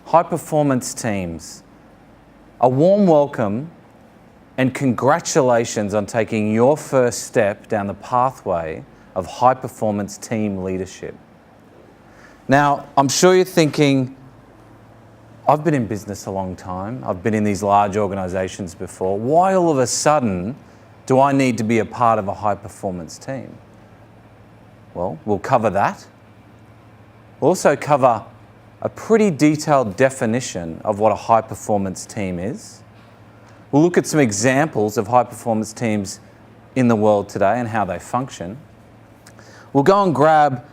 high performance teams, a warm welcome and congratulations on taking your first step down the pathway of high performance team leadership. Now, I'm sure you're thinking, I've been in business a long time. I've been in these large organizations before. Why all of a sudden do I need to be a part of a high performance team? Well, we'll cover that. We'll also cover a pretty detailed definition of what a high performance team is. We'll look at some examples of high performance teams in the world today and how they function. We'll go and grab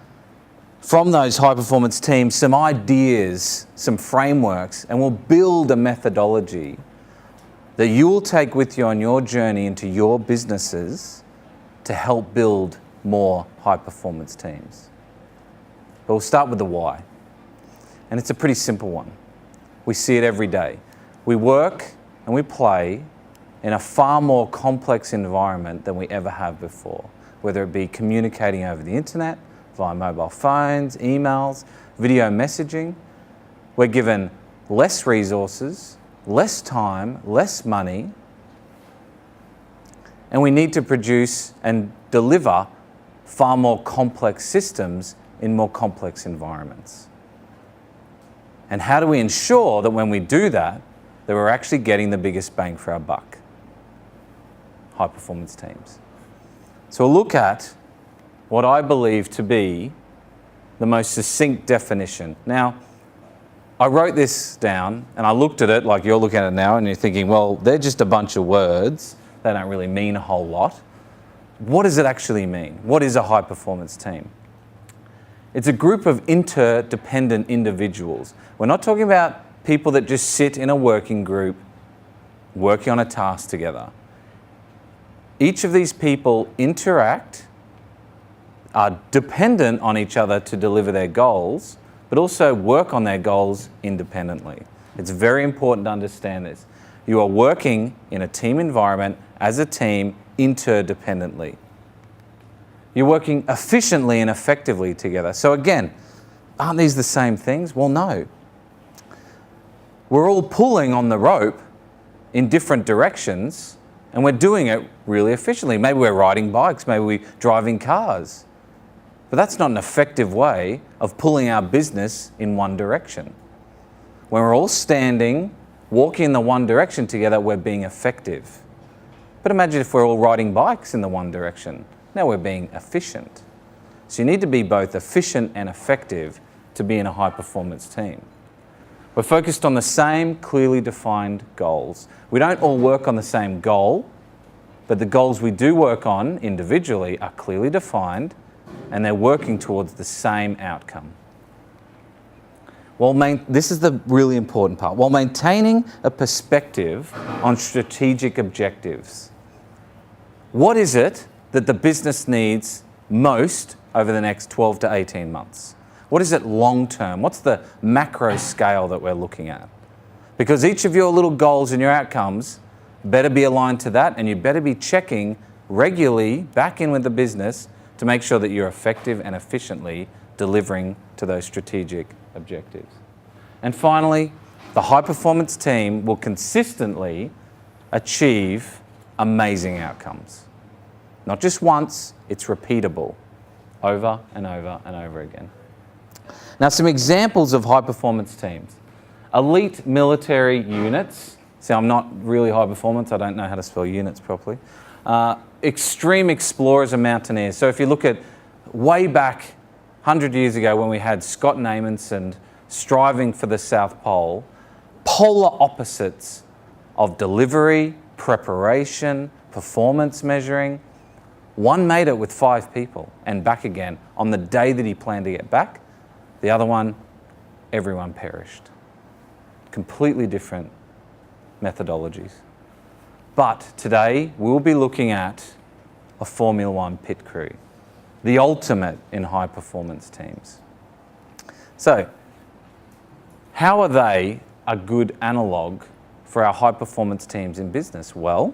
from those high performance teams some ideas, some frameworks, and we'll build a methodology that you will take with you on your journey into your businesses to help build more high performance teams. But we'll start with the why. And it's a pretty simple one. We see it every day. We work and we play in a far more complex environment than we ever have before, whether it be communicating over the internet, via mobile phones, emails, video messaging. We're given less resources, less time, less money, and we need to produce and deliver far more complex systems in more complex environments. And how do we ensure that when we do that, that we're actually getting the biggest bang for our buck? High performance teams. So we'll look at what I believe to be the most succinct definition. Now, I wrote this down and I looked at it like you're looking at it now and you're thinking, well, they're just a bunch of words. They don't really mean a whole lot. What does it actually mean? What is a high performance team? It's a group of interdependent individuals. We're not talking about people that just sit in a working group working on a task together. Each of these people interact, are dependent on each other to deliver their goals, but also work on their goals independently. It's very important to understand this. You are working in a team environment as a team interdependently. You're working efficiently and effectively together. So again, aren't these the same things? Well, no. We're all pulling on the rope in different directions and we're doing it really efficiently. Maybe we're riding bikes, maybe we're driving cars. But that's not an effective way of pulling our business in one direction. When we're all standing, walking in the one direction together, we're being effective. But imagine if we're all riding bikes in the one direction. Now we're being efficient. So you need to be both efficient and effective to be in a high performance team. We're focused on the same clearly defined goals. We don't all work on the same goal, but the goals we do work on individually are clearly defined and they're working towards the same outcome. This is the really important part. While maintaining a perspective on strategic objectives, what is it that the business needs most over the next 12 to 18 months? What is it long term? What's the macro scale that we're looking at? Because each of your little goals and your outcomes better be aligned to that, and you better be checking regularly back in with the business to make sure that you're effective and efficiently delivering to those strategic objectives. And finally, the high performance team will consistently achieve amazing outcomes. Not just once, it's repeatable over and over and over again. Now, some examples of high performance teams. Elite military units. See, I'm not really high performance. I don't know how to spell units properly. Extreme explorers and mountaineers. So if you look at way back 100 years ago when we had Scott and Amundsen striving for the South Pole, polar opposites of delivery, preparation, performance measuring. One made it with 5 people and back again on the day that he planned to get back. The other one, everyone perished. Completely different methodologies. But today we'll be looking at a Formula One pit crew, the ultimate in high performance teams. So, how are they a good analogue for our high performance teams in business? Well,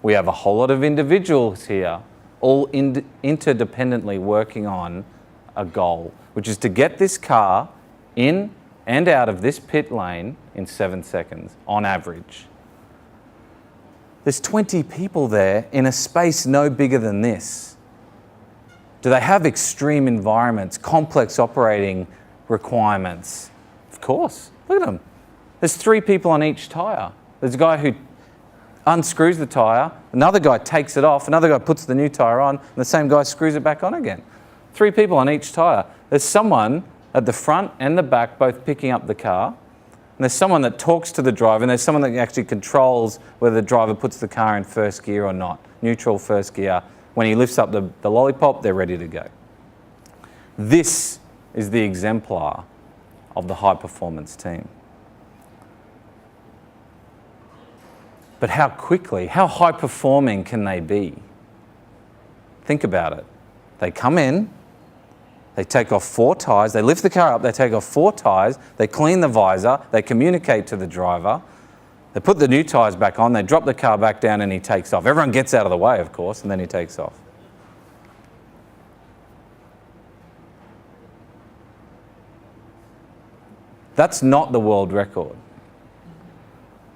we have a whole lot of individuals here, all interdependently working on a goal, which is to get this car in and out of this pit lane in 7 seconds, on average. There's 20 people there in a space no bigger than this. Do they have extreme environments, complex operating requirements? Of course. Look at them. There's 3 people on each tyre. There's a guy who unscrews the tyre, another guy takes it off, another guy puts the new tyre on, and the same guy screws it back on again. 3 people on each tyre. There's someone at the front and the back both picking up the car, and there's someone that talks to the driver, and there's someone that actually controls whether the driver puts the car in first gear or not. Neutral, first gear. When he lifts up the lollipop, they're ready to go. This is the exemplar of the high-performance team. But how quickly, how high-performing can they be? Think about it. They come in, they take off 4 tyres, they lift the car up, they take off 4 tyres, they clean the visor, they communicate to the driver, they put the new tyres back on, they drop the car back down and he takes off. Everyone gets out of the way, of course, and then he takes off. That's not the world record.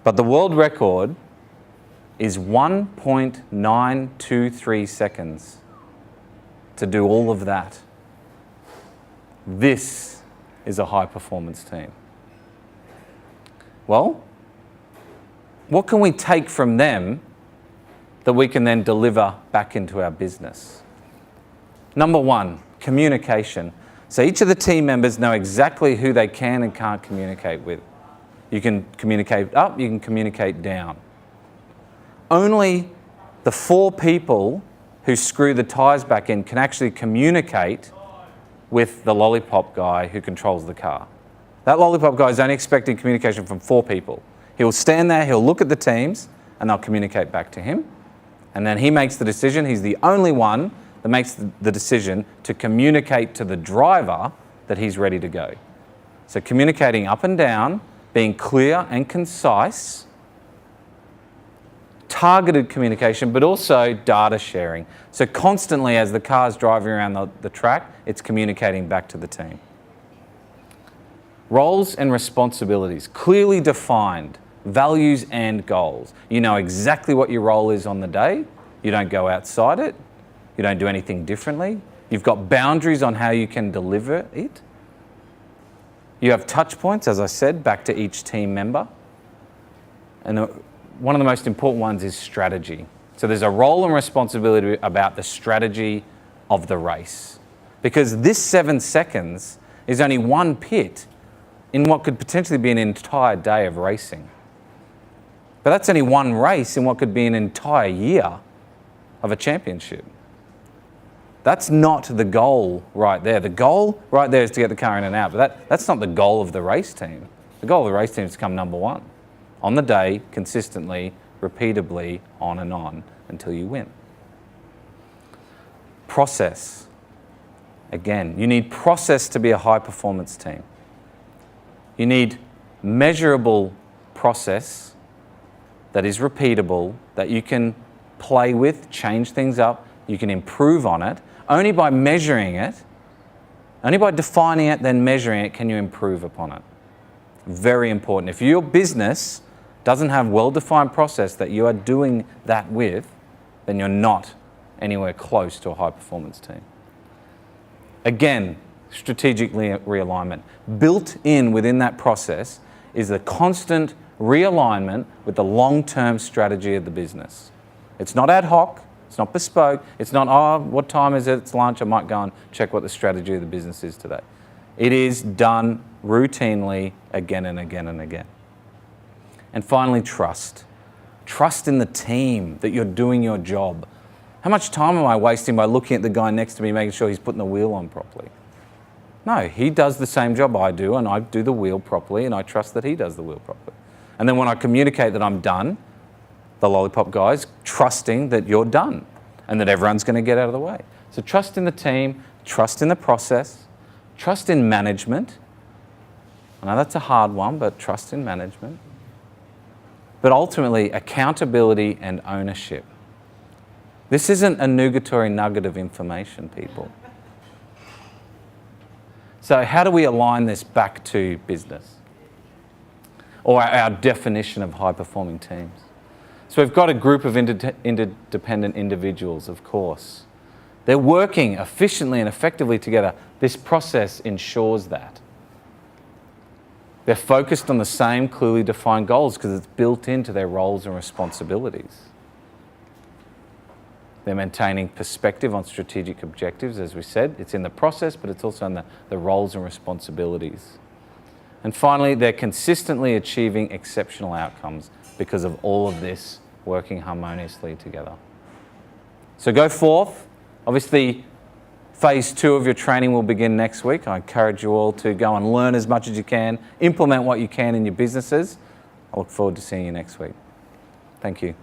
But the world record is 1.923 seconds to do all of that. This is a high-performance team. Well, what can we take from them that we can then deliver back into our business? Number 1, communication. So each of the team members know exactly who they can and can't communicate with. You can communicate up, you can communicate down. Only the 4 people who screw the tyres back in can actually communicate with the lollipop guy who controls the car. That lollipop guy is only expecting communication from 4 people. He'll stand there, he'll look at the teams, and they'll communicate back to him. And then he makes the decision. He's the only one that makes the decision to communicate to the driver that he's ready to go. So communicating up and down, being clear and concise, targeted communication, but also data sharing. So constantly as the car's driving around the track, it's communicating back to the team. Roles and responsibilities, clearly defined, values and goals. You know exactly what your role is on the day. You don't go outside it. You don't do anything differently. You've got boundaries on how you can deliver it. You have touch points, as I said, back to each team member. And one of the most important ones is strategy. So there's a role and responsibility about the strategy of the race. Because this 7 seconds is only one pit in what could potentially be an entire day of racing. But that's only one race in what could be an entire year of a championship. That's not the goal right there. The goal right there is to get the car in and out, but that's not the goal of the race team. The goal of the race team is to come number 1 on the day, consistently, repeatably, on and on, until you win. Process. Again, you need process to be a high-performance team. You need measurable process that is repeatable, that you can play with, change things up, you can improve on it. Only by measuring it, only by defining it, then measuring it, can you improve upon it. Very important. If your business doesn't have well-defined process that you are doing that with, then you're not anywhere close to a high-performance team. Again, strategic realignment. Built in within that process is the constant realignment with the long-term strategy of the business. It's not ad hoc, it's not bespoke, it's not, oh, what time is it, it's lunch, I might go and check what the strategy of the business is today. It is done routinely again and again and again. And finally, trust. Trust in the team that you're doing your job. How much time am I wasting by looking at the guy next to me, making sure he's putting the wheel on properly? No, he does the same job I do, and I do the wheel properly, and I trust that he does the wheel properly. And then when I communicate that I'm done, the lollipop guy's trusting that you're done and that everyone's going to get out of the way. So trust in the team, trust in the process, trust in management. I know that's a hard one, but trust in management. But ultimately, accountability and ownership. This isn't a nugatory nugget of information, people. So how do we align this back to business? Or our definition of high-performing teams? So we've got a group of interdependent individuals, of course. They're working efficiently and effectively together. This process ensures that. They're focused on the same clearly defined goals because it's built into their roles and responsibilities. They're maintaining perspective on strategic objectives, as we said. It's in the process, but it's also in the roles and responsibilities. And finally, they're consistently achieving exceptional outcomes because of all of this working harmoniously together. So go forth. Obviously, phase 2 of your training will begin next week. I encourage you all to go and learn as much as you can, implement what you can in your businesses. I look forward to seeing you next week. Thank you.